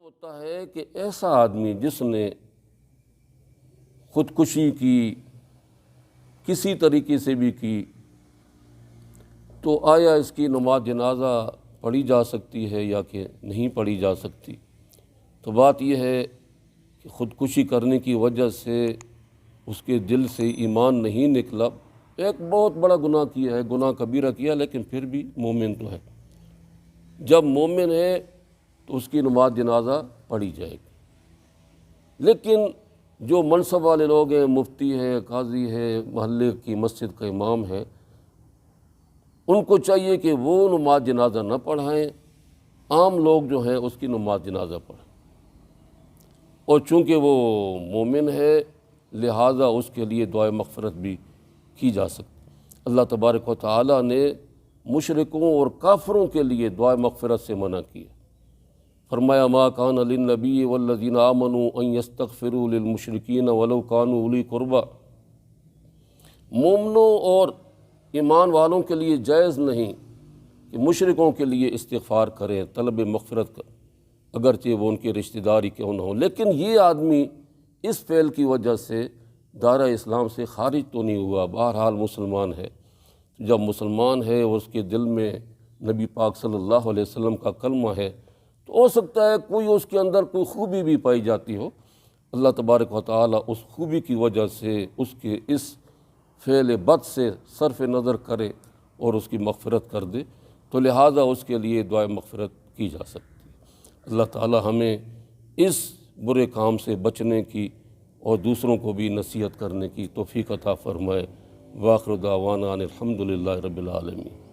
ہوتا ہے کہ ایسا آدمی جس نے خودکشی کی کسی طریقے سے بھی کی تو آیا اس کی نماز جنازہ پڑھی جا سکتی ہے یا کہ نہیں پڑھی جا سکتی؟ تو بات یہ ہے کہ خودکشی کرنے کی وجہ سے اس کے دل سے ایمان نہیں نکلا، ایک بہت بڑا گناہ کیا ہے، گناہ کبیرہ کیا، لیکن پھر بھی مومن تو ہے۔ جب مومن ہے تو اس کی نماز جنازہ پڑھی جائے گی، لیکن جو منصب والے لوگ ہیں، مفتی ہے، قاضی ہے، محلے کی مسجد کا امام ہے، ان کو چاہیے کہ وہ نماز جنازہ نہ پڑھائیں، عام لوگ جو ہیں اس کی نماز جنازہ پڑھیں، اور چونکہ وہ مومن ہے لہٰذا اس کے لیے دعائے مغفرت بھی کی جا سکتی۔ اللہ تبارک و تعالیٰ نے مشرکوں اور کافروں کے لیے دعائے مغفرت سے منع کیا، فرمایا ما کان للنبی والذین آمنوا ان یستغفروا للمشرکین ولو کانوا اولی قربی، مومنوں اور ایمان والوں کے لیے جائز نہیں کہ مشرکوں کے لیے استغفار کریں، طلب مغفرت کریں، اگرچہ وہ ان کے رشتہ داری کیوں نہ ہوں۔ لیکن یہ آدمی اس فعل کی وجہ سے دائرہ اسلام سے خارج تو نہیں ہوا، بہرحال مسلمان ہے۔ جب مسلمان ہے اور اس کے دل میں نبی پاک صلی اللہ علیہ وسلم کا کلمہ ہے تو ہو سکتا ہے کوئی اس کے اندر کوئی خوبی بھی پائی جاتی ہو، اللہ تبارک و تعالیٰ اس خوبی کی وجہ سے اس کے اس فعل بد سے صرف نظر کرے اور اس کی مغفرت کر دے، تو لہٰذا اس کے لیے دعائے مغفرت کی جا سکتی ہے۔ اللہ تعالیٰ ہمیں اس برے کام سے بچنے کی اور دوسروں کو بھی نصیحت کرنے کی توفیق عطا فرمائے۔ وآخر دعوانا ان الحمد للہ رب العالمین۔